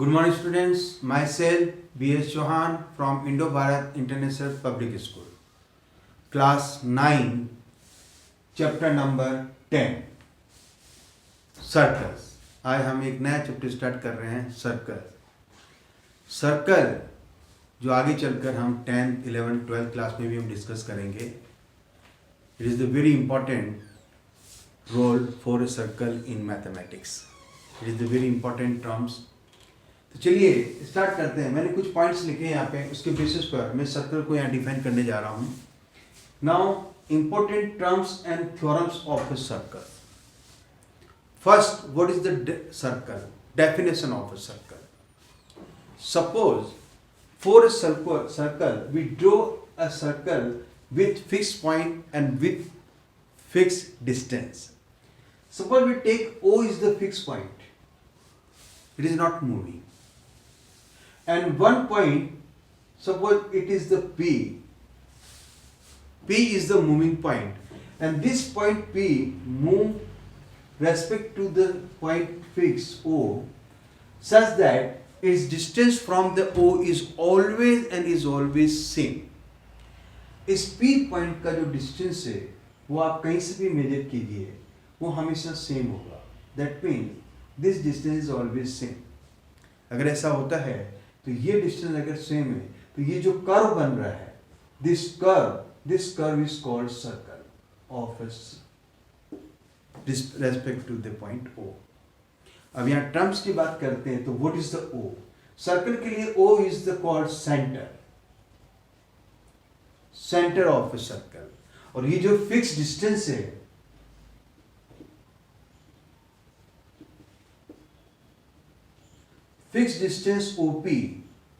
Good morning students, myself B.S. Chauhan from Indo-Bharat International Public School, class 9, chapter number 10, circles. आज हम एक नया chapter start कर रहे हैं, सर्कल। सर्कल जो आगे चलकर हम 10th, 11th, 12th क्लास में भी हम डिस्कस करेंगे। It is the very important role for a circle in mathematics. It is the very important terms. तो चलिए स्टार्ट करते हैं। मैंने कुछ पॉइंट्स लिखे हैं यहाँ पे, उसके बेसिस पर मैं सर्कल को यहाँ डिफाइन करने जा रहा हूँ। Now important terms and theorems of a circle. First, what is the circle? Definition of a circle. Suppose for a circle we draw a circle with fixed point and with fixed distance. Suppose we take O is the fixed point. It is not moving. And one point, suppose it is the P. P is the moving point. And this point P move respect to the point fixed O such that its distance from the O is always same. इस P point का जो distance है वो आप कहीं से भी major कीजिए वो हमेशा सेम होगा। That means this distance is always same. अगर ऐसा होता है तो ये डिस्टेंस अगर सेम है तो ये जो कर्व बन रहा है, this curve is called circle of respect to the point O। अब यहाँ टर्म्स की बात करते हैं तो what is the O? Circle के लिए O is the called centre of a circle. और ये जो फिक्स डिस्टेंस है, fix distance OP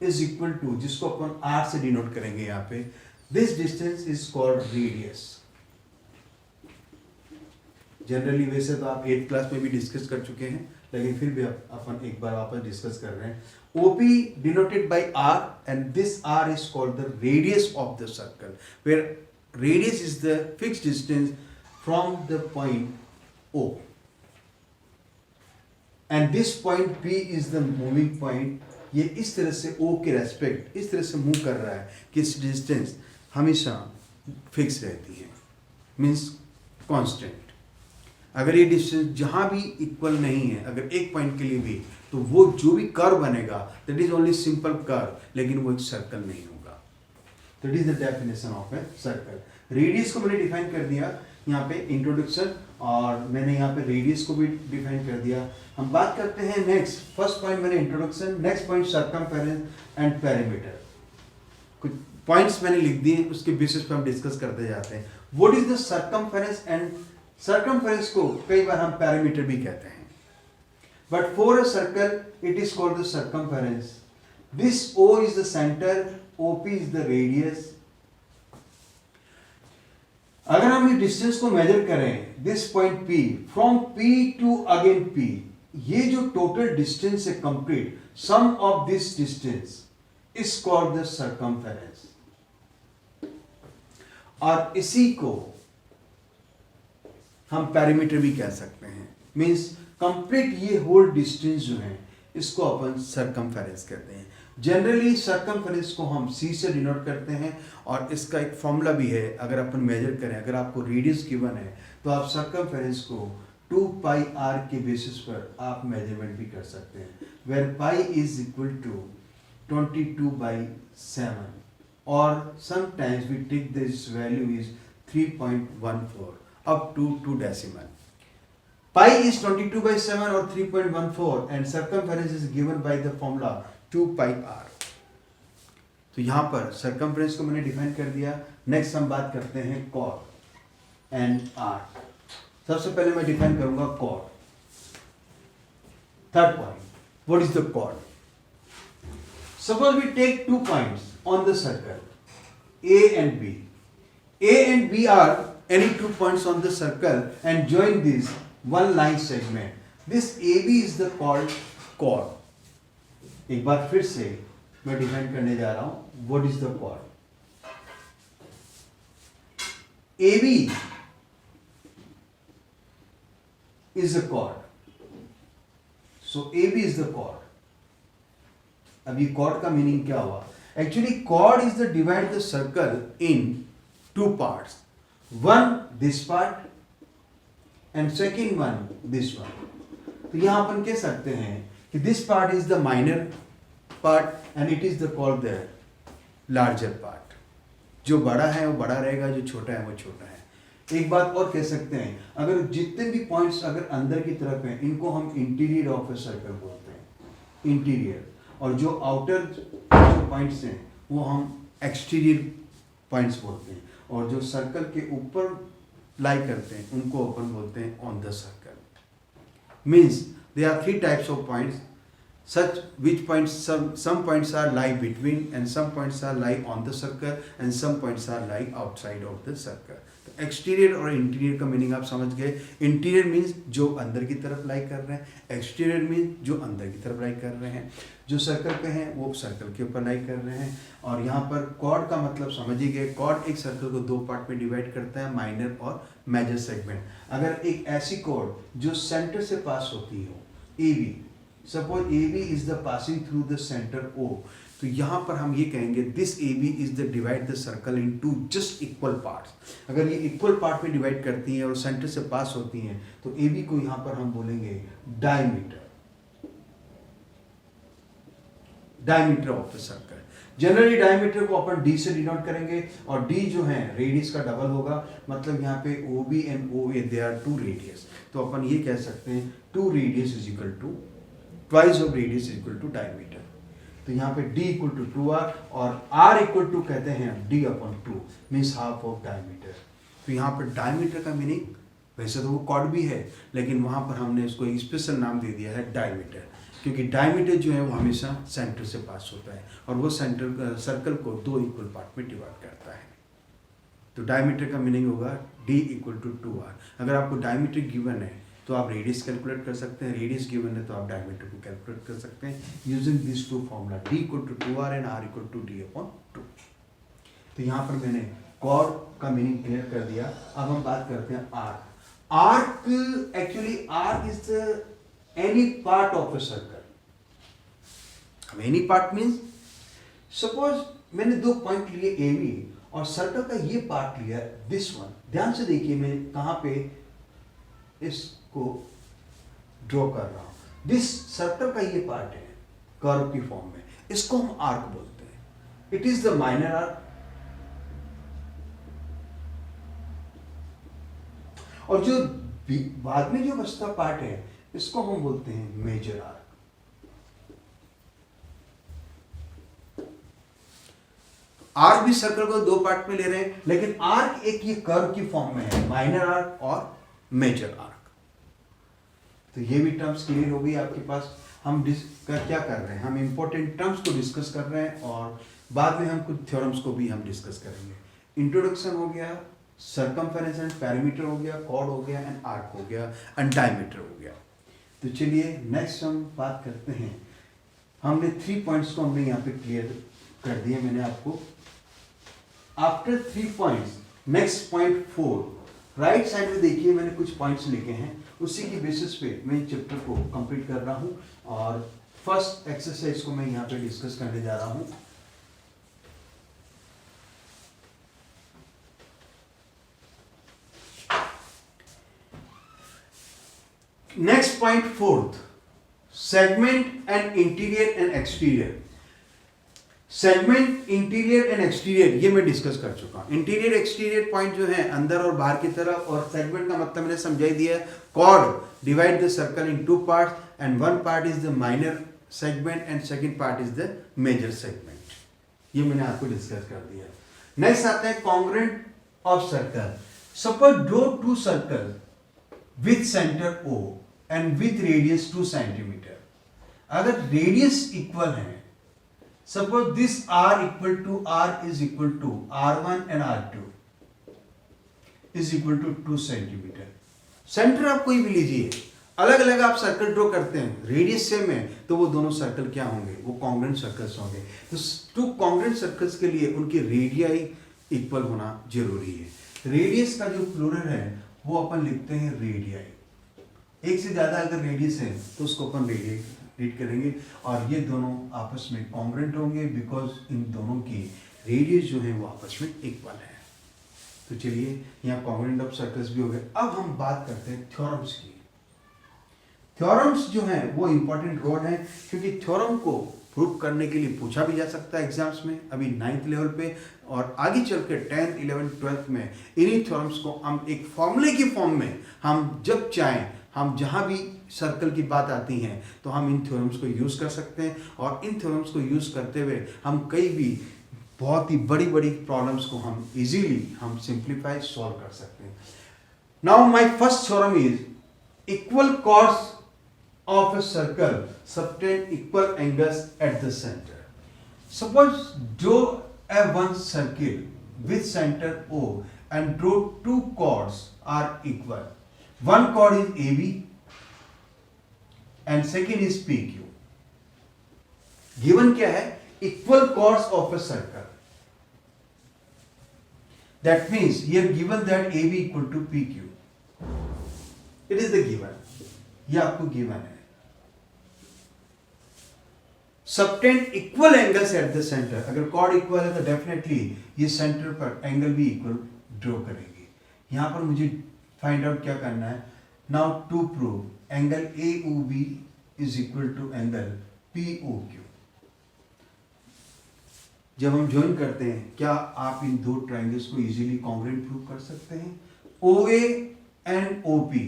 is equal to, जिसको अपन R से डिनोट करेंगे यहाँ पे, this distance is called radius. Generally वैसे तो आप 8th क्लास में भी डिस्कस कर चुके हैं, लेकिन फिर भी अपन एक बार वापस डिस्कस कर रहे हैं। OP denoted by R, and this R is called the radius of the circle, where radius is the fixed distance from the point O, and this point P is the moving point. ये इस तरह से O के respect इस तरह से move कर रहा है कि इस डिस्टेंस हमेशा फिक्स रहती है, मीन्स कांस्टेंट। अगर ये डिस्टेंस जहां भी इक्वल नहीं है, अगर एक पॉइंट के लिए भी, तो वो जो भी कर्व बनेगा that is only simple curve, लेकिन वो एक सर्कल नहीं होगा। That is the definition of a circle. Radius को मैंने डिफाइन कर दिया यहाँ पे इंट्रोडक्शन, और मैंने यहाँ पे रेडियस को भी डिफाइन कर दिया। हम बात करते हैं नेक्स्ट। फर्स्ट पॉइंट मैंने introduction, next point circumference and perimeter. कुछ पॉइंट्स मैंने लिख दिए, उसके बेसिस पे हम डिस्कस करते जाते हैं। What is the circumference and circumference को कई बार हम पैरामीटर भी कहते हैं, but for a circle it is called the circumference. This O is the centre, OP is the radius. अगर हम इस डिस्टेंस को मेजर करें, this point P from P to again P, ये जो टोटल डिस्टेंस है complete, sum of this distance is called the circumference. और इसी को हम पैरामीटर भी कह सकते हैं। मींस कंप्लीट ये होल डिस्टेंस जो है इसको अपन सर्कमफेरेंस कहते हैं। जनरली सर्कमफेरेंस को हम C से डिनोट करते हैं, और इसका एक फॉर्मूला भी है। अगर अपन मेजर करें, अगर आपको रेडियस गिवन है तो आप सर्कमफेरेंस को 2πr के बेसिस पर आप मेजरमेंट भी कर सकते हैं, where pi is equal to 22/7, और sometimes we take this value is 3.14 up to 2 decimal. Pi is 22/7 or 3.14, and circumference is given by the formula 2πr. तो यहाँ पर circumference को मैंने डिफाइन कर दिया। नेक्स्ट हम बात करते हैं chord and r। सबसे पहले मैं डिफाइन करूंगा chord। Third point, what is the chord? Suppose we take 2 points on the circle, A and B. A and B are any 2 points on the circle and join this one line segment. This AB is the called chord. एक बार फिर से मैं define करने जा रहा हूं, what is the chord? AB is a chord. So AB is the chord. अभी chord का मीनिंग क्या हुआ? Actually chord is the divide the circle in two parts, one this part and second one this one. तो यहां अपन कह सकते हैं कि this part is the minor part and it is the called the larger part. जो बड़ा है वो बड़ा रहेगा, जो छोटा है वो छोटा है। एक बात और कह सकते हैं, अगर जितने भी पॉइंट्स अगर अंदर की तरफ हैं, इनको हम इंटीरियर ऑफ ए सर्कल बोलते हैं, इंटीरियर। और जो आउटर जो पॉइंट्स हैं वो हम एक्सटीरियर पॉइंट्स बोलते हैं। और जो सर्कल के ऊपर लाई करते हैं उनको अपन बोलते हैं on the circle. Means they are three types of points, such which points some points are lie between and some points are lie on the circle and some points are lie outside of the circle। तो exterior और interior का meaning आप समझ गए। Interior means जो अंदर की तरफ लाई कर रहे हैं, एक्सटीरियर मीन्स जो अंदर की तरफ लाई कर रहे हैं। जो सर्कल पे हैं वो सर्कल के ऊपर लाई कर रहे हैं। और यहाँ पर कॉर्ड का मतलब समझ ही गए। कॉर्ड एक सर्कल को दो पार्ट में डिवाइड करता है, माइनर और मेजर सेगमेंट। अगर एक ऐसी कॉर्ड जो सेंटर से पास होती हो, A B, suppose AB is the passing through the center O, तो यहाँ पर हम ये कहेंगे this AB is the divide the circle into just equal parts। अगर ये इक्वल पार्ट में डिवाइड करती हैं और सेंटर से पास होती हैं तो AB को यहाँ पर हम बोलेंगे diameter, diameter of the circle. Generally diameter को अपन D से डिनोट करेंगे और D जो है रेडियस का डबल होगा। मतलब यहाँ पे OB and OA they are two radius, तो अपन ये कह सकते हैं two radius is equal to twice of radius is equal to diameter. तो यहाँ पे D इक्वल टू 2R और R इक्वल टू कहते हैं D upon 2, means half of diameter. तो यहाँ पर डायमीटर का मीनिंग, वैसे तो वो कॉर्ड भी है लेकिन वहाँ पर हमने इसको एक स्पेशल नाम दे दिया है डायमीटर, क्योंकि डायमीटर जो है वो हमेशा सेंटर से पास होता है और वो सेंटर सर्कल को दो इक्वल पार्ट में डिवाइड करता है। तो डायमीटर का मीनिंग होगा D इक्वल टू 2R। अगर आपको डायमीटर गिवन है तो आप रेडियस कैलकुलेट कर सकते हैं, रेडियस गिवन है तो आप डायमीटर को कैलकुलेट कर सकते हैं using this two formula, D equal to 2R and R equal to D upon 2। तो यहाँ पर मैंने कॉर्ड का मीनिंग क्लियर कर दिया। अब हम बात करते हैं arc. Arc actually arc is any part of a circle. Any part means suppose मैंने दो पॉइंट लिए AB और सर्कल का ये पार्ट लिया दिस वन। ध्यान से देखिए मैं कहाँ पे इसको ड्रॉ कर रहा हूं। दिस सर्कल का ये पार्ट है कर्व की फॉर्म में, इसको हम आर्क बोलते हैं। It is the minor arc. और जो बाद में जो बचता पार्ट है इसको हम बोलते हैं मेजर आर्क। आर्क भी सर्कल को दो पार्ट में ले रहे हैं लेकिन आर्क एक ये कर्व की फॉर्म में है, माइनर आर्क और मेजर आर्क। तो ये भी टर्म्स क्लियर हो गई आपके पास। हम क्या कर रहे हैं, हम इंपॉर्टेंट टर्म्स को डिस्कस कर रहे हैं और बाद में हम कुछ थ्योरम्स को भी हम डिस्कस करेंगे। इंट्रोडक्शन हो गया, सर्कमफेरेंस एंड पेरीमीटर हो गया, कॉर्ड हो गया एंड आर्क हो गया एंड डायमीटर हो गया। तो चलिए नेक्स्ट हम बात करते हैं। हमने 3 पॉइंट्स को हमने यहाँ पे क्लियर कर दिए मैंने आपको। After 3 points next point 4, right side में देखिए मैंने कुछ पॉइंट्स लिखे हैं, उसी की बेसिस पे मैं चैप्टर को कंप्लीट कर रहा हूं और फर्स्ट एक्सरसाइज को मैं यहां पे डिस्कस करने जा रहा हूं। Next point 4th, segment and interior and exterior. Segment, interior and exterior ये मैं डिस्कस कर चुका हूं। इंटीरियर एक्सटीरियर पॉइंट जो है अंदर और बाहर की तरफ, और सेगमेंट का मतलब मैंने समझाई दिया। Chord divide the circle in 2 parts and one part is the minor segment and second part is the major segment. ये मैंने आपको डिस्कस कर दिया। नेक्स्ट आता है congruent of circle. Suppose draw 2 circle with centre O and with radius 2 centimetre. अगर radius equal है, suppose this R equal to R is equal to R1 and R2 is equal to 2 centimetre. Centre आप कोई भी लीजिए, अलग अलग आप circle draw करते हैं, रेडियस सेम है तो वो दोनों सर्कल क्या होंगे, वो कॉन्ग्रुएंट सर्कल्स होंगे। तो 2 कॉन्ग्रुएंट सर्कल्स के लिए उनकी रेडियाई इक्वल होना जरूरी है। रेडियस का जो प्लूरल है वो अपन लिखते हैं रेडियाई। एक से ज्यादा अगर रेडियस है तो उसको अपन रेडियाई रीड करेंगे और ये दोनों आपस में कॉन्ग्रुएंट होंगे बिकॉज इन दोनों की रेडियस जो है वो आपस में इक्वल है। तो चलिए यहाँ कॉन्ग्रुएंट ऑफ सर्कल्स भी हो गए। अब हम बात करते हैं थ्योरम्स की। थ्योरम्स जो हैं वो इंपॉर्टेंट रोल है क्योंकि थ्योरम को प्रूव करने के लिए पूछा भी जा सकता है एग्जाम्स में, अभी 9th लेवल पे, और आगे चल के 10th, 11th, 12th में इन्हीं थ्योरम्स को हम एक फॉर्मूले की फॉर्म में हम जब चाहें, हम जहाँ भी सर्कल की बात आती है तो हम इन थ्योरम्स को यूज़ कर सकते हैं और इन थ्योरम्स को यूज़ करते हुए हम कई भी बहुत ही बड़ी बड़ी प्रॉब्लम्स को हम इजीली हम सिंप्लीफाई सॉल्व कर सकते हैं। Now my first theorem is equal chords of a circle subtend equal angles at the center. Suppose draw a one circle with center O and draw two chords are equal. One chord is AB and second is PQ. Given क्या है? Equal chords of a circle. That means here given that AB equal to PQ. It is the given. ये आपको given है। Subtend equal angles eight the centre, अगर cord equal है तो definitely ये centre पर एंगल भी इक्वल ड्रॉ करेंगे। यहां पर मुझे फाइंड आउट क्या करना है, now to prove angle A O B is equal to angle P O Q. जब हम ज्वाइन करते हैं क्या आप इन दो ट्राइंगल्स को इजीली कॉन्ग्रुएंट प्रूव कर सकते हैं? O A and O P,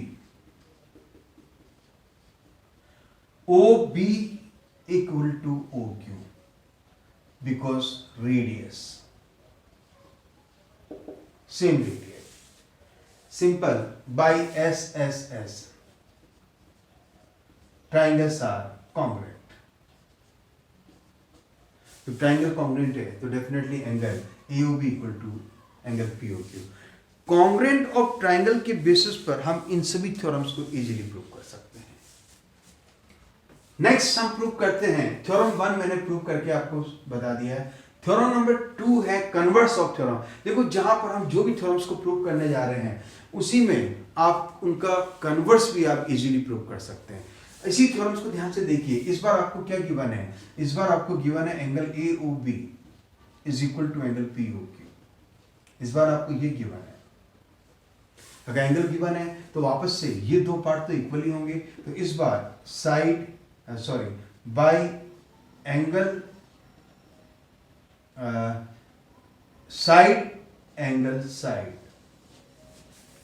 O B equal to OQ because radius, same radius, simple, by SSS triangles are congruent। तो ट्राइंगल कॉन्ग्रुएंट है तो definitely angle AOB equal to angle POQ। Congruent of triangle के basis पर हम इन सभी theorems को easily prove कर सकते हैं। नेक्स्ट हम प्रूव करते हैं, थ्योरम 1 मैंने प्रूव करके आपको बता दिया है। थ्योरम नंबर 2 है कन्वर्स ऑफ थ्योरम। देखो जहां पर हम जो भी थ्योरम्स को प्रूव करने जा रहे हैं उसी में आप उनका कन्वर्स भी आप इजीली प्रूव कर सकते हैं। इसी थ्योरम्स को ध्यान से देखिए। इस बार आपको क्या गिवन है? इस बार आपको गिवन है angle AOB is equal to angle POQ। इस बार आपको ये गिवन है। अगर एंगल गिवन है तो वापस से ये दो पार्ट तो इक्वल ही होंगे, तो इस बार side by angle side angle side,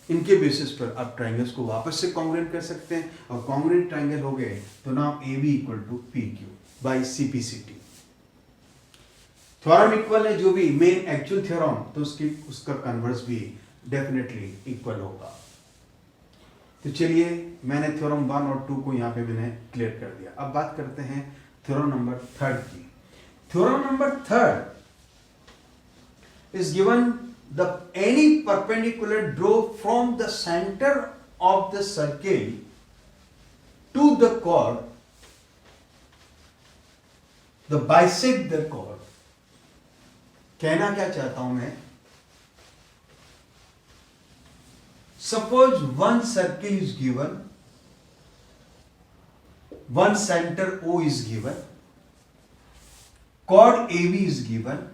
इनके बेसिस पर आप ट्राइंगल्स को वापस से कॉन्ग्रुएंट कर सकते हैं और कॉन्ग्रुएंट ट्राइंगल हो गए तो now AB equal to PQ by CPCT। Theorem equal है जो भी मेन एक्चुअल थ्योरम, तो उसका कन्वर्स भी डेफिनेटली इक्वल होगा। तो चलिए मैंने थ्योरम 1 और 2 को यहाँ पे मैंने क्लियर कर दिया। अब बात करते हैं थ्योरम नंबर 3 की। Theorem number 3 is given the any perpendicular draw from the center of the circle to the chord, the bisect the chord। कहना क्या चाहता हूं मैं, suppose one circle is given, one center O is given, chord AB is given,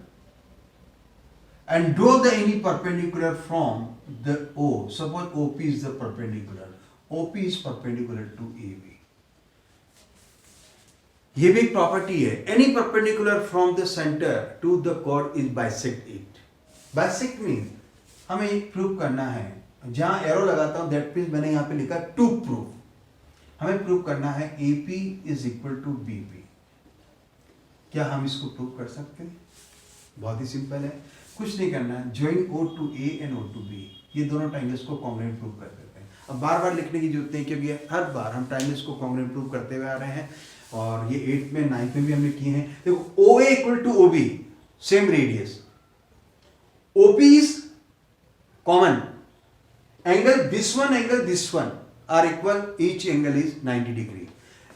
and draw the any perpendicular from the O. Suppose OP is the perpendicular, OP is perpendicular to AB। ये भी एक property है, any perpendicular from the center to the chord is bisect it। bisect means हमें एक prove करना है, जहां arrow लगाता हूं दैट मीन्स मैंने यहां पे लिखा टू प्रूव, हमें प्रूव करना है AP is equal to BP। क्या हम इसको प्रूव कर सकते हैं? बहुत ही सिंपल है, कुछ नहीं करना है, join O to A and O to B, ये दोनों ट्राइंगल्स को कॉन्ग्रुएंट प्रूव कर देते हैं। अब बार बार लिखने की जरूरत नहीं क्योंकि हर बार हम ट्राइंगल्स को कॉन्ग्रुएंट प्रूव करते हुए आ रहे हैं और ये 8th में 9th में भी हमने किए हैं। देखो OA equal to OB same radius, OP is common, angle this one are equal, each angle is 90 degree.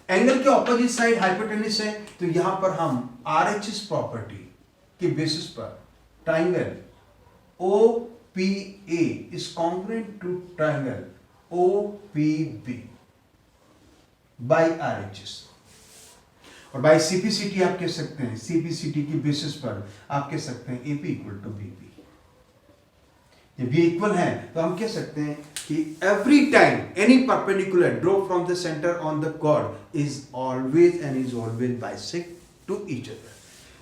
Angle के ऑपोजिट साइड हाइपोटेन्यूस है तो यहां पर हम RHS प्रॉपर्टी के बेसिस पर triangle OPA is congruent to triangle OPB by RHS। और by CPCT आप कह सकते हैं, सीपीसीटी की बेसिस पर आप कह सकते हैं एपी इक्वल टू बीपी। जब ये इक्वल है तो हम कह सकते हैं कि every time any perpendicular draw from the centre on the chord is always bisect to each other.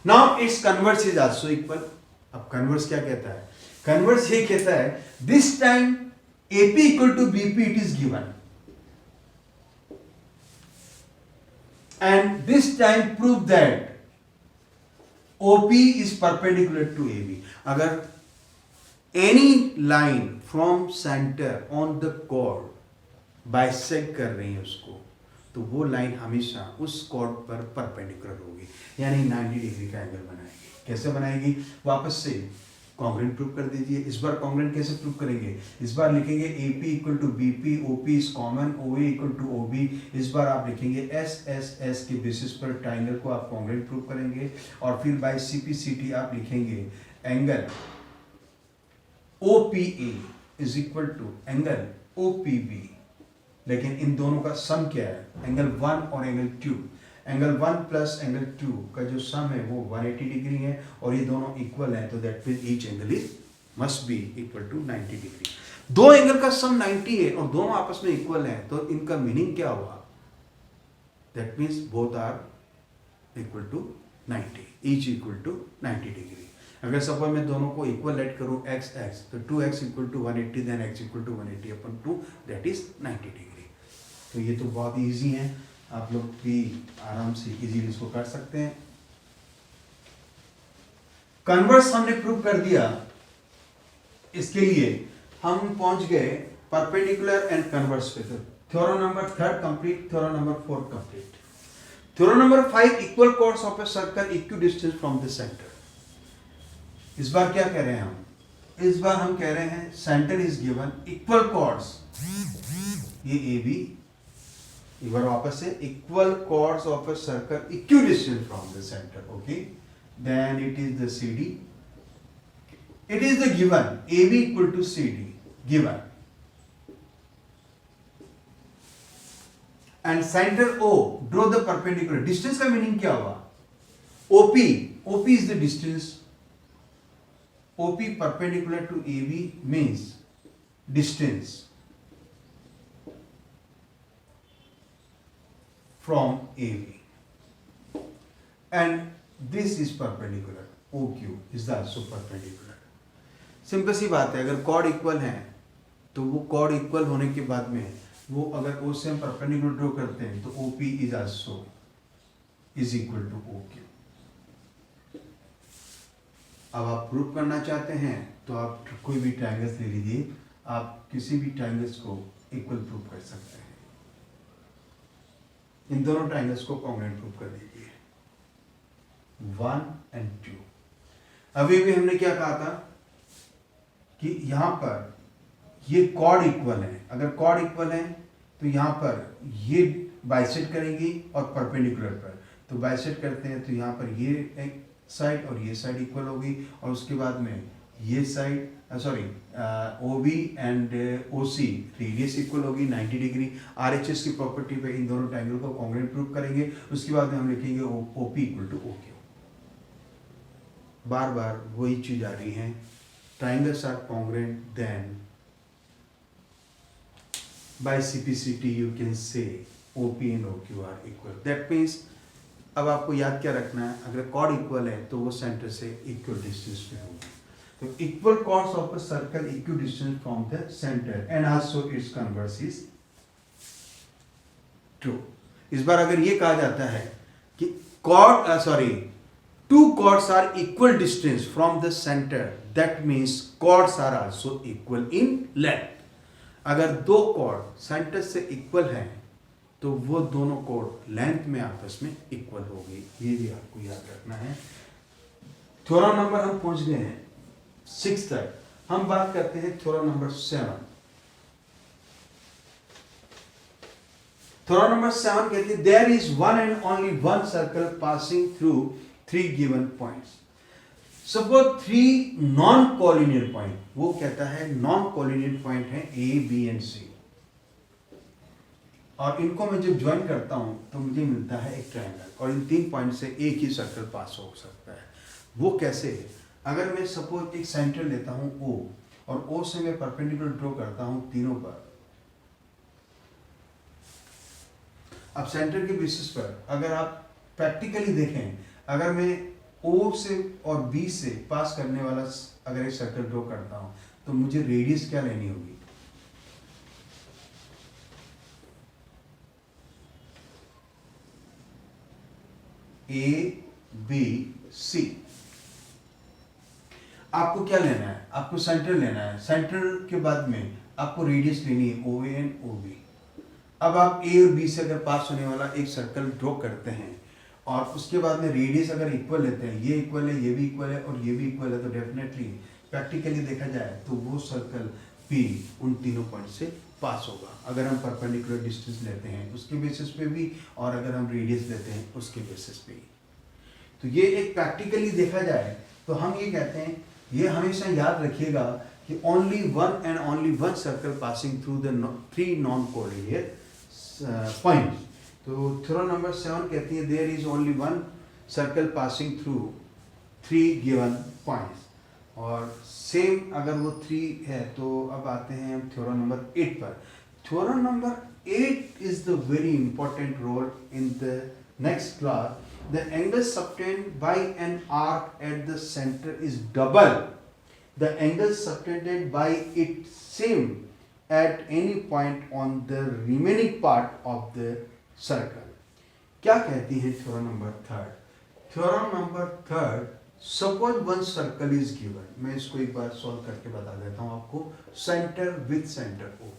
Now it's converse is also equal. अब कन्वर्स क्या कहता है? कन्वर्स ये कहता है this time AP equal to BP it is given and this time prove that OP is perpendicular to AB। अगर any line from center on the chord bisect कर रही है उसको, तो वो लाइन हमेशा उस कॉर्ड पर परपेंडिकुलर होगी, यानी 90 डिग्री का एंगल बनाएगी। कैसे बनाएगी? वापस से कॉन्ग्रेंट प्रूव कर दीजिए। इस बार कॉन्ग्रेंट कैसे प्रूव करेंगे? इस बार लिखेंगे AP equal to BP, OP is common, OA equal to OB। इस बार आप लिखेंगे SSS के बेसिस पर ट्राइंगल को आप कॉन्ग्रेंट प्रूव करेंगे, और फिर बाय CPCT आप लिखेंगे angle OPA is equal to angle OPB। लेकिन इन दोनों का सम क्या है? एंगल 1 और एंगल 2। एंगल 1 प्लस एंगल 2 का जो सम है वो 180 डिग्री है, और ये दोनों इक्वल है, तो that means each angle is must be equal to 90 degree. दो एंगल का सम 90 है और दोनों आपस में इक्वल है, तो इनका मीनिंग क्या हुआ? That means both are equal to 90, each equal to 90 degree. अगर सपोज मैं दोनों को इक्वल लेट करूं x x, तो 2x equal to 180, then x equal to 180 upon 2, that is 90 degree. तो ये तो बहुत इजी है, आप लोग भी आराम से इजीली इसको कर सकते हैं। कन्वर्स हमने प्रूव कर दिया। इसके लिए हम पहुंच गए परपेंडिकुलर एंड कन्वर्स पे। तो theorem number 3 complete, theorem number 4 complete. Theorem number 5 equal chords of a circle equidistant from the centre. इस बार क्या कह रहे हैं हम? इस बार हम कह रहे हैं centre is given, equal chords, ये AB, एक बार वापस से equal chords of a circle equidistant from the centre. Okay, then it is the CD, it is the given AB equal to CD given, and centre O draw the perpendicular. Distance का meaning क्या हुआ? OP is the distance, OP perpendicular to AB means distance from AB, and this is perpendicular, OQ is also perpendicular। Simple सी बात है, अगर cord equal है तो वो कॉर्ड इक्वल होने के बाद में वो अगर O से हम परपेंडिकुलर ड्रॉ करते हैं तो OP is also is equal to OQ। अब आप प्रूव करना चाहते हैं तो आप कोई भी ट्रायंगल्स ले लीजिए, आप किसी भी ट्रायंगल्स को इक्वल प्रूव कर सकते हैं। इन दोनों ट्रायंगल्स को कॉन्ग्रुएंट प्रूव कर दीजिए, 1 और 2। अभी भी हमने क्या कहा था कि यहाँ पर ये कॉर्ड इक्वल है। अगर कॉर्ड इक्वल है तो यहाँ पर ये बाइसेक्ट करेंगी और परपेंडिकुलर पर, तो बाइसेक्ट करते हैं तो यहाँ पर ये एक साइड और ये साइड इक्वल होगी, और उसके बाद में ये side OB and OC radius equal होगी 90 डिग्री। RHS की प्रॉपर्टी पे इन दोनों ट्रायंगल को कॉन्ग्रुएंट प्रूव करेंगे। उसके बाद में हम लिखेंगे OP इक्वल टू OQ। बार बार वही चीज आ रही है, triangles are congruent, then by CPCT you can say OP and OQ are equal। That means अब आपको याद क्या रखना है, अगर कॉर्ड इक्वल है तो वो सेंटर से इक्वल डिस्टेंस पे होगी। तो equal chords of a circle equal distance from the centre and also it's converse is true. इस बार अगर ये कहा जाता है कि two chords are equal distance from the centre, that means chords are also equal in length. अगर दो कॉर्ड सेंटर से इक्वल हैं तो वो दोनों कॉर्ड लेंथ में आपस में इक्वल होगी, ये भी आपको याद रखना है। थ्योरम नंबर हम पहुंच गए हैं 6 तक। हम बात करते हैं थ्योरम नंबर 7। थ्योरम नंबर 7 कहती है there is one and only one circle passing through 3 given points. Suppose 3 non collinear point, वो कहता है नॉन कोलिनियर पॉइंट है A, B एंड C। और इनको मैं जब ज्वाइन करता हूँ तो मुझे मिलता है एक ट्रायंगल, और इन 3 पॉइंट से एक ही सर्कल पास हो सकता है। वो कैसे है? अगर मैं सपोज एक सेंटर लेता हूँ O, और O से मैं परपेंडिकुलर ड्रॉ करता हूँ तीनों पर। अब सेंटर के बेसिस पर अगर आप प्रैक्टिकली देखें, अगर मैं O से और B से पास करने वाला अगर एक सर्कल ड्रॉ करता हूँ तो मुझे रेडियस क्या लेनी होगी? ABC। आपको क्या लेना है? आपको सेंटर लेना है। सेंटर के बाद में आपको रेडियस लेनी है OA और OB। अब आप A और B से अगर पास होने वाला एक सर्कल ड्रॉ करते हैं और उसके बाद में रेडियस अगर इक्वल लेते हैं, ये इक्वल है, ये भी इक्वल है और ये भी इक्वल है, तो डेफिनेटली प्रैक्टिकली देखा जाए तो वो सर्कल P उन तीनों पॉइंट से पास होगा, अगर हम परपेंडिकुलर डिस्टेंस लेते हैं उसके बेसिस पे भी, और अगर हम रेडियस लेते हैं उसके बेसिस पे। तो ये एक प्रैक्टिकली देखा जाए तो हम ये कहते हैं, ये हमेशा याद रखिएगा कि only one and only one circle passing through the 3 non coordinate points. तो थ्योरम नंबर 7 कहती है there is only one circle passing through 3 given points. और सेम अगर वो 3 है तो अब आते हैं हम थ्योरम नंबर 8 पर। Theorem number 8 is the very important role in the next class. The angle subtended by an arc at the center is double the angle subtended by it same at any point on the remaining part of the circle। क्या कहती है theorem number 3? Theorem number 3, suppose one circle is given. मैं इसको एक बार solve करके बता देता हूं आपको। Centre with centre O।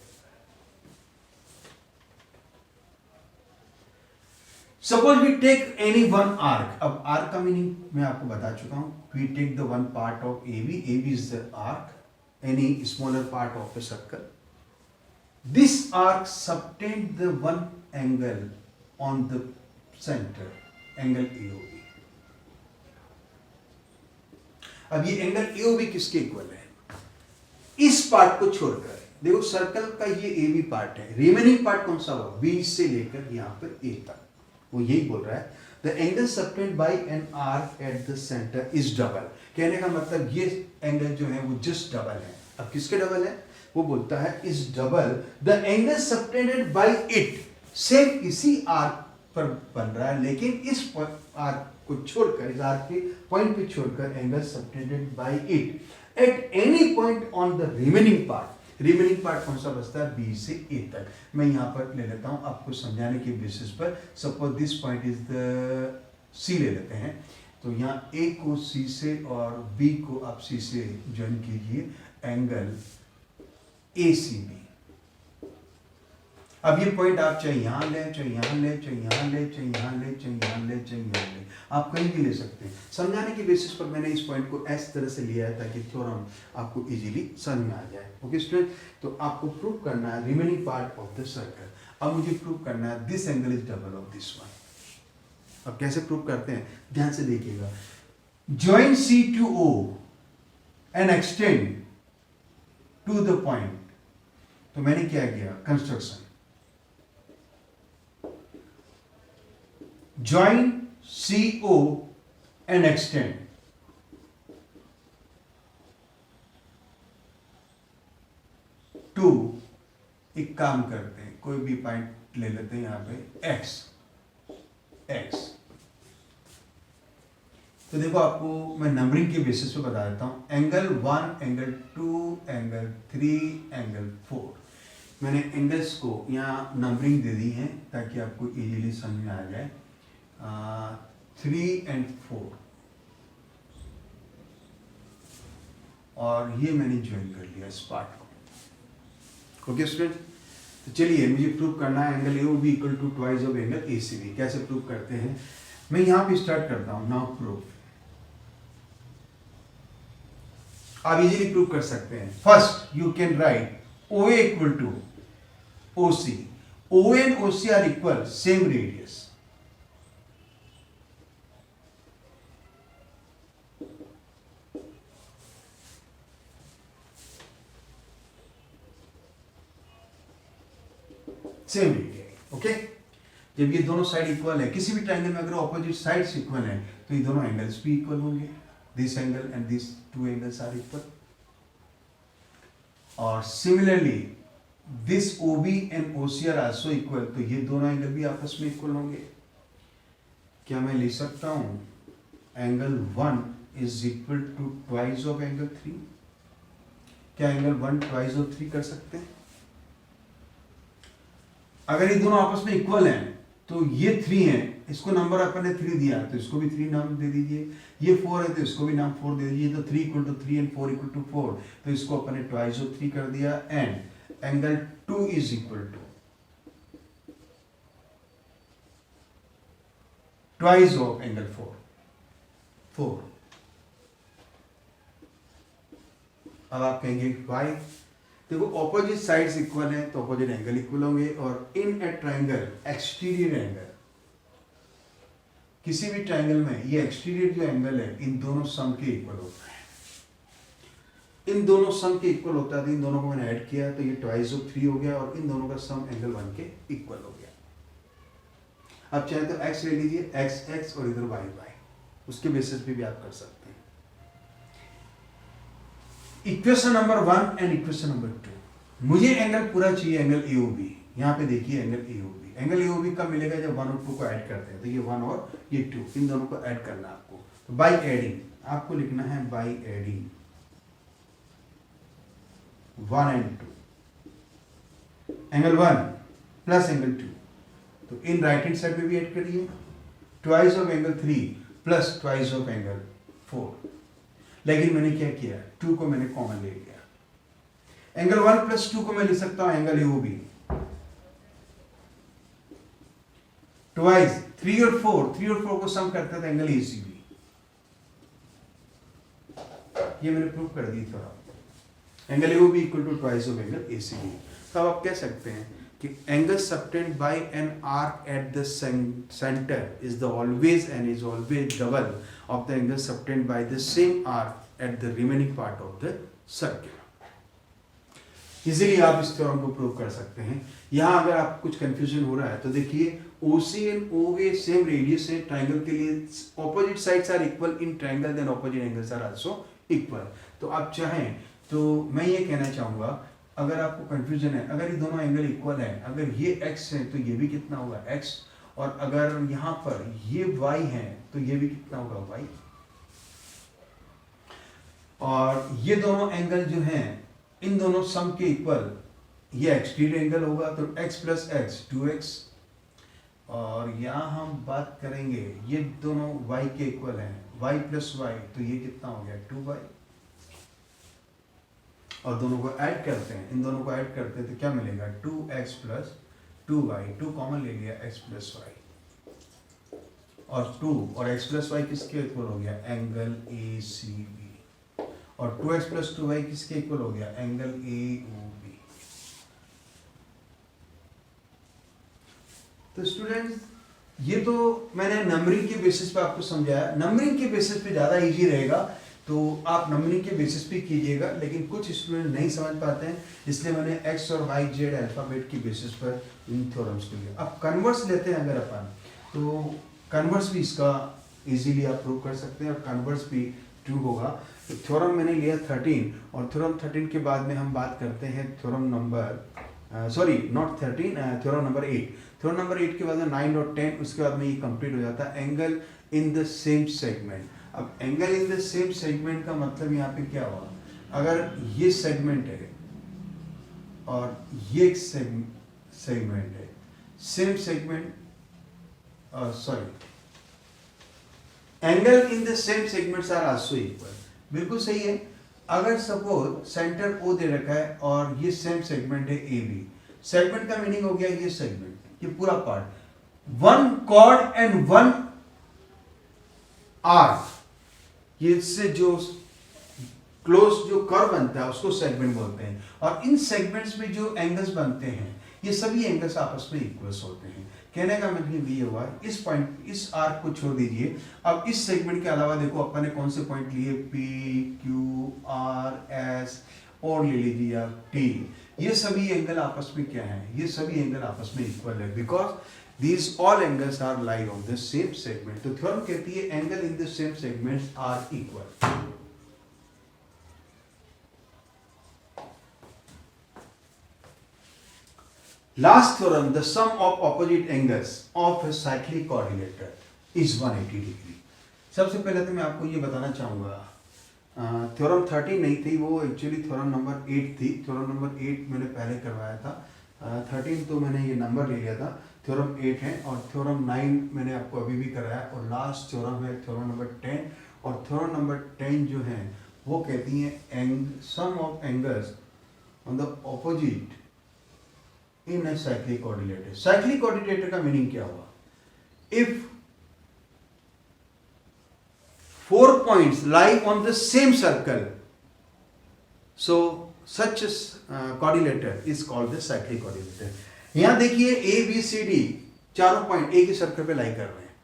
Suppose we take any one arc. अब आर्क का मीनिंग मैं आपको बता चुका हूं। We take the one part of AB। AB is the arc, any smaller part of a circle. This arc subtend the one angle on the centre, angle AOB। अब ये angle AOB किसके equal है? इस part को छोड़कर देखो, circle का ये AB पार्ट है, रिमेनिंग पार्ट कौन सा हुआ? B से लेकर यहां पर A तक। वो यही बोल रहा है the angle subtend by an arc at the centre is double. कहने का मतलब ये एंगल जो है वो जस्ट डबल है। अब किसके डबल है? वो बोलता है is double the angle subtended bye it. Same इसी आर्क पर बन रहा है, लेकिन इस आर्क को छोड़कर, इस आर्क के पॉइंट पे छोड़कर angle subtended bye it at any point on the remaining part. Remaining part कौन सा बचता है? B से A तक। मैं यहाँ पर ले लेता हूँ आपको समझाने के बेसिस पर। Suppose this point is the C ले लेते हैं, तो यहाँ A को C से और B को आप C से ज्वाइन कीजिए, एंगल ACB। अब ये पॉइंट आप चाहे यहाँ ले, चाहे यहाँ ले, चाहे यहाँ ले, चाहे यहाँ ले, चाहे यहाँ ले, चाहे यहाँ ले, आप कहीं भी ले सकते हैं। समझाने के बेसिस पर मैंने इस पॉइंट को इस तरह से लिया है ताकि थ्योरम आपको इजीली समझ में आ जाए। ओके स्टूडेंट, तो आपको प्रूव करना है remaining part of the circle. अब मुझे प्रूव करना है this angle is double of this one. अब कैसे प्रूव करते हैं, ध्यान से देखिएगा। Join C to O and extend to the point. तो मैंने क्या किया? Construction. join CO and extend to, एक काम करते हैं, कोई भी पॉइंट ले लेते हैं यहाँ पे X। तो देखो आपको मैं नंबरिंग के बेसिस पे बता देता हूँ। Angle 1, angle 2, angle 3, angle 4। मैंने एंगल्स को यहाँ नंबरिंग दे दी है ताकि आपको इजीली समझ में आ जाए। 3 and 4, और ये मैंने ज्वाइन कर लिया इस पार्ट को। ओके स्टूडेंट, तो चलिए मुझे प्रूव करना है angle AOB equal to twice of angle ACB। कैसे प्रूव करते हैं, मैं यहां पे स्टार्ट करता हूं। Now prove. आप इजीली प्रूव कर सकते हैं। First you can write OA equal to OC। OA and OC are equal, same radius. Same radius. Okay. जब ये दोनों साइड इक्वल है, किसी भी ट्राइंगल में अगर ऑपोजिट साइड्स इक्वल है तो ये दोनों एंगल्स भी इक्वल होंगे। This angle and this two angles are equal. और similarly this OB and OC are also equal, तो ये दोनों एंगल भी आपस में इक्वल होंगे। क्या मैं लिख सकता हूं angle 1 is equal to twice of angle 3? क्या एंगल 1 ट्वाइस ऑफ 3 कर सकते हैं? अगर ये दोनों आपस में इक्वल हैं तो ये 3 है, इसको नंबर अपन ने 3 दिया तो इसको भी 3 नाम दे दीजिए। ये 4 है तो इसको भी नाम 4 दे दीजिए। तो 3 equal to 3 and 4 equal to 4, तो इसको अपन ने ट्वाइस ऑफ 3 कर दिया। And angle 2 is equal to twice of angle 4। अब आप कहेंगे वाई? देखो ऑपोजिट साइड्स इक्वल हैं तो ऑपोजिट एंगल इक्वल होंगे। और इन ए ट्राइंगल एक्सटीरियर एंगल, किसी भी ट्राइंगल में ये एक्सटीरियर जो एंगल है इन दोनों सम के इक्वल होता है। इन दोनों सम के इक्वल होता है तो इन दोनों को मैंने ऐड किया तो ये ट्वाइस ऑफ 3 हो गया और इन दोनों का सम एंगल 1 के इक्वल हो गया। अब चाहे तो x ले लीजिए, x और इधर y, उसके बेसिस पे भी आप कर सकते हैं। Equation number 1 and equation number 2, मुझे एंगल पूरा चाहिए एंगल AOB। यहाँ पे देखिए एंगल AOB, एंगल AOB कब मिलेगा? जब 1 और 2 को ऐड करते हैं। तो ये 1 और ये 2, इन दोनों को ऐड करना आपको। तो बाई एडिंग आपको लिखना है by adding 1 and 2, angle 1 plus angle 2, तो इन राइट हैंड साइड में भी ऐड करिए। Twice of angle 3 plus twice of angle 4। लेकिन मैंने क्या किया, 2 को मैंने कॉमन ले लिया। एंगल 1 प्लस 2 को मैं लिख सकता हूं एंगल AOB। ट्वाइस 3 और 4 को सम करते थे एंगल ACB। ये मैंने प्रूव कर दी थोड़ा। Angle AOB equal to twice of angle ACB। तो अब आप कह सकते हैं कि angle subtend by an arc at the centre is always double of the angle subtended by the same arc at the remaining part of the circle। Easily आप इस theorem को प्रूव कर सकते हैं। यहाँ अगर आप कुछ कंफ्यूजन हो रहा है तो देखिए OC and OA same radius है ट्राइंगल के लिए। Opposite sides are equal in triangle, then opposite angles are also equal. तो आप चाहें तो मैं ये कहना चाहूंगा, अगर आपको कंफ्यूजन है, अगर ये दोनों एंगल इक्वल है, अगर ये x है तो ये भी कितना होगा x, और अगर यहाँ पर ये y है तो ये भी कितना होगा y। और ये दोनों एंगल जो हैं इन दोनों सम के इक्वल, ये एक्सटीरियर एंगल होगा तो x प्लस x 2x। और यहाँ हम बात करेंगे ये दोनों y के इक्वल हैं, y प्लस y, तो ये कितना हो गया 2y। और दोनों को ऐड करते हैं, इन दोनों को ऐड करते हैं तो क्या मिलेगा 2x प्लस 2y। 2 कॉमन ले लिया, x प्लस y और 2 और x प्लस y किसके इक्वल हो गया एंगल ACB। और 2x प्लस 2y किसके इक्वल हो गया एंगल AOB। तो स्टूडेंट्स ये तो मैंने नंबरिंग के बेसिस पे आपको समझाया। नंबरिंग के बेसिस पे ज़्यादा इजी रहेगा तो आप नंबरिंग के बेसिस पे कीजिएगा, लेकिन कुछ स्टूडेंट नहीं समझ पाते हैं इसलिए मैंने x और y z अल्फ़ाबेट की बेसिस पर इन थ्योरम्स को लिया। अब कन्वर्स लेते हैं अगर अपन, तो कन्वर्स भी इसका इजीली आप प्रूव कर सकते हैं और कन्वर्स भी ट्रू होगा। तो थ्योरम मैंने लिया 13 और थ्योरम 13 के बाद में हम बात करते हैं theorem number not 13, theorem number 8। Theorem number 8 के बाद में 9 और 10, उसके बाद में ये कंप्लीट हो जाता है angle in the same segment. अब angle in the same segment का मतलब यहाँ पे क्या हुआ, अगर ये सेगमेंट है और ये एक सेगमेंट है, same segment angle in the same segments are also equal. बिल्कुल सही है। अगर सपोज सेंटर O दे रखा है और ये सेम सेगमेंट है AB, सेगमेंट का मीनिंग हो गया ये सेगमेंट, ये पूरा पार्ट, 1 कॉर्ड एंड 1 आर्क, ये इससे जो क्लोज जो कर्व बनता है उसको सेगमेंट बोलते हैं। और इन सेगमेंट्स में जो एंगल्स बनते हैं ये सभी एंगल्स आपस में इक्वल्स होते हैं। कहने का मतलब ये हुआ, इस पॉइंट इस आर्क को छोड़ दीजिए। अब इस सेगमेंट के अलावा देखो अपन ने कौन से पॉइंट लिए, P, Q, R, S और ले लीजिए आप T। ये सभी एंगल आपस में क्या है, ये सभी एंगल आपस में इक्वल है, because these all angles are lie on the same segment. तो थ्योरम कहती है angle in the same segments are equal. Last theorem, the sum of opposite angles of a cyclic quadrilateral is 180 degree. सबसे पहले तो मैं आपको ये बताना चाहूँगा, थ्योरम 13 नहीं थी, वो एक्चुअली थ्योरम नंबर 8 थी। थ्योरम नंबर 8 मैंने पहले करवाया था, 13 तो मैंने ये नंबर ले लिया था, थ्योरम 8 है, और थ्योरम 9 मैंने आपको अभी भी कराया, और लास्ट थ्योरम है थ्योरम नंबर 10। और थ्योरम नंबर 10 जो है वो कहती है sum of angles on the opposite in a cyclic coordinator. Cyclic coordinator का मीनिंग क्या हुआ? If 4 points lie on the same circle, so such a quadrilateral is called the cyclic quadrilateral। यहां देखिए ए बी सी डी चारों point एक ही circle पे लाई कर रहे हैं,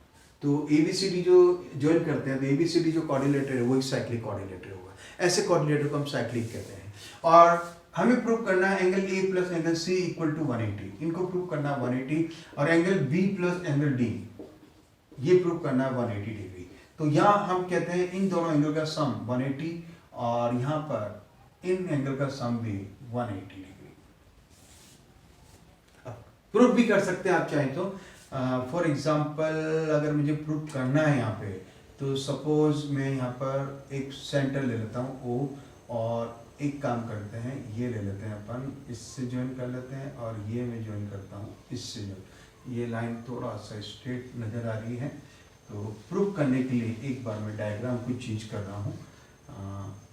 तो ए बी सी डी जो ज्वाइन करते हैं, तो ए बी सी डी जो कोऑर्डिनेटर है वो एक साइक्लिक कोऑर्डिनेटर होगा। ऐसे कोऑर्डिनेटर को हम साइक्लिक कहते हैं। और हमें प्रूव करना है angle A plus angle C equal to 180, इनको प्रूव करना है 180, और angle B plus angle D ये प्रूव करना है 180 डिग्री। तो यहाँ हम कहते हैं इन दोनों एंगल का सम 180, और यहाँ पर इन एंगल का सम भी 180 डिग्री। प्रूव भी कर सकते हैं आप चाहें तो। फॉर एग्जाम्पल अगर मुझे प्रूव करना है यहाँ पे, तो सपोज मैं यहाँ पर एक सेंटर ले लेता हूँ ओ, और एक काम करते हैं, ये ले लेते हैं अपन, इससे ज्वाइन कर लेते हैं, और ये मैं ज्वाइन करता हूँ इससे ज्वाइन। ये लाइन थोड़ा सा स्ट्रेट नज़र आ रही है, तो प्रूव करने के लिए एक बार मैं डायग्राम को चेंज कर रहा हूँ,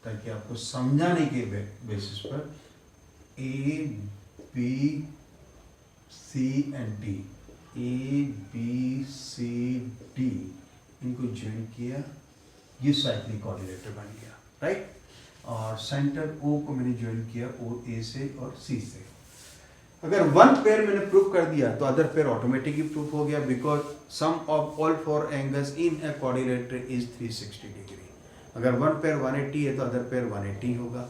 ताकि आपको समझाने के बेसिस पर A B C and D, A B C D इनको ज्वाइन किया, ये साइक्लिक कोऑर्डिनेटर बन गया, राइट। और सेंटर ओ को मैंने ज्वाइन किया ओ ए से और सी से। अगर वन पेयर मैंने प्रूव कर दिया तो अदर पेयर ऑटोमेटिकली प्रूव हो गया, because sum of all 4 angles in a coordinator is 360 degree. अगर वन पेयर 180 है तो अदर पेयर 180 होगा।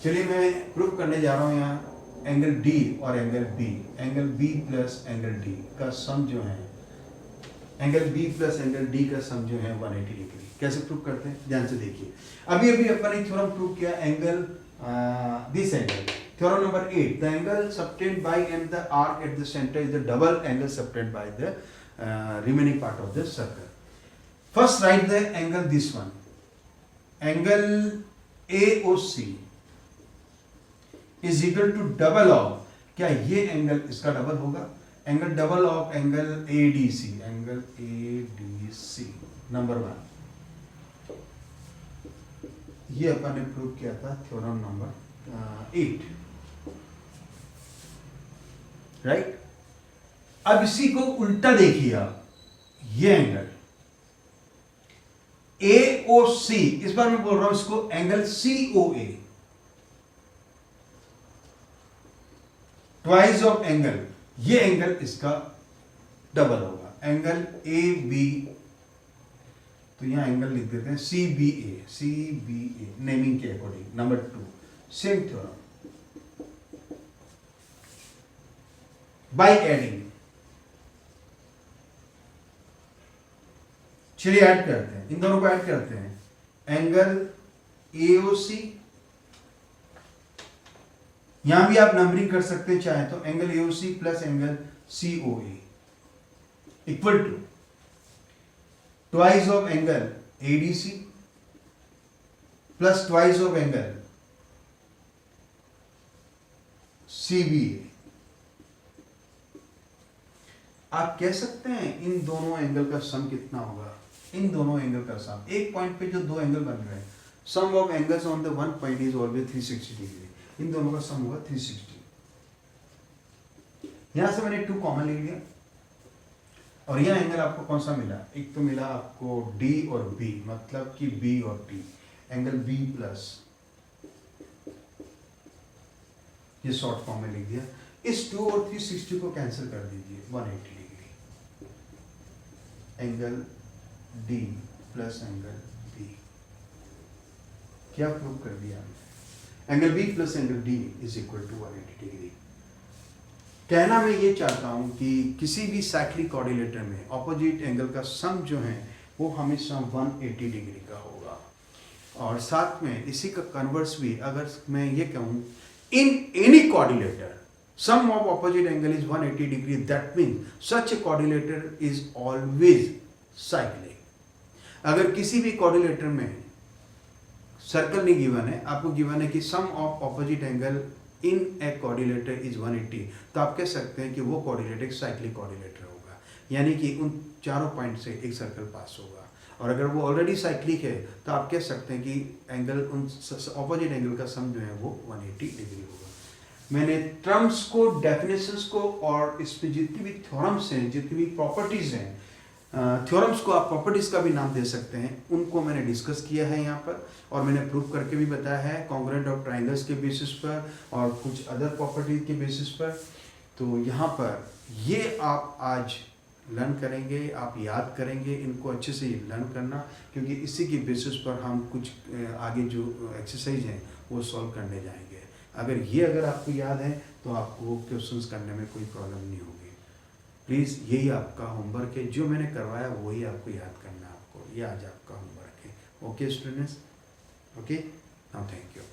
चलिए मैं प्रूव करने जा रहा हूँ यहाँ एंगल डी और angle B, angle B plus angle D का सम जो है, angle B plus angle D का सम जो है 180 डिग्री। कैसे प्रूव करते हैं ध्यान से देखिए। अभी अभी अपन एक थ्योरम प्रूव किया, angle this angle, theorem number 8, the angle subtend by and the arc at the centre is the double angle subtend by the remaining part of the circle. First write the angle this one, angle AOC is equal to double of, क्या ये angle इसका double होगा? Angle double of angle ADC, angle ADC number 1, ये अपन ने prove किया था theorem number 8, right. अब इसी को उल्टा देखिए आप, ये एंगल AOC, इस बार मैं बोल रहा हूं इसको angle COA, twice of angle, ये एंगल इसका डबल होगा, एंगल AB, तो यहां एंगल लिख देते हैं CBA नेमिंग के according. Number 2 same theorem by adding, चलिए ऐड करते हैं, इन दोनों को ऐड करते हैं, एंगल AOC, यहां भी आप नंबरिंग कर सकते हैं चाहे तो, angle AOC plus angle COA equal to twice of angle ADC plus twice of angle CBA। आप कह सकते हैं इन दोनों एंगल का सम कितना होगा? इन दोनों एंगल का सम, एक पॉइंट पे जो दो एंगल बन रहे हैं, sum of angles on the one point is always 360 degree, इन दोनों का सम होगा 360। यहां से मैंने 2 कॉमन ले लिया, और यह एंगल आपको कौन सा मिला? एक तो मिला आपको D और B, मतलब कि B और T, एंगल B प्लस, ये शॉर्ट फॉर्म में लिख दिया। इस 2 और 360 को कैंसिल कर दीजिए, 180 degree, angle D plus angle B। क्या प्रूव कर दिया हमने? Angle B plus angle D is equal to 180 degree. कहना मैं ये चाहता हूँ कि किसी भी साइक्लिक कोऑर्डिनेटर में ऑपोजिट एंगल का सम जो है वो हमेशा 180 डिग्री का होगा। और साथ में इसी का कन्वर्स भी अगर मैं ये कहूँ in any coordinator sum of opposite angle is 180 degree, that means such a coordinator is always cyclic। अगर किसी भी कोऑर्डिनेटर में सर्कल नहीं गिवन है, आपको गिवन है कि sum of opposite angle in a coordinator is 180, तो आप कह सकते हैं कि वो कोऑर्डिनेटर एक साइक्लिक कोऑर्डिनेटर होगा, यानी कि उन चारों पॉइंट से एक सर्कल पास होगा। और अगर वो ऑलरेडी साइक्लिक है तो आप कह सकते हैं कि एंगल उन ऑपोजिट एंगल का सम जो है वो 180 डिग्री होगा। मैंने टर्म्स को, डेफिनेशंस को और इस पे जितनी भी थ्योरम्स हैं, जितनी भी प्रॉपर्टीज हैं, थ्योरम्स को आप प्रॉपर्टीज का भी नाम दे सकते हैं, उनको मैंने डिस्कस किया है यहाँ पर और मैंने प्रूव करके भी बताया है कॉन्ग्रुएंट ऑफ ट्राइंगल्स के बेसिस पर और कुछ अदर प्रॉपर्टीज के बेसिस पर। तो यहाँ पर ये आप आज लर्न करेंगे, आप याद करेंगे, इनको अच्छे से लर्न करना, क्योंकि इसी के बेसिस पर हम कुछ आगे जो एक्सरसाइज हैं वो सॉल्व करने जाएंगे। अगर आपको याद है तो आपको क्वेश्चंस करने में कोई प्रॉब्लम नहीं होगी। प्लीज़ यही आपका होमवर्क है, जो मैंने करवाया वही आपको याद करना है। आपको ये आज आपका होमवर्क है। Okay students, okay, now thank you.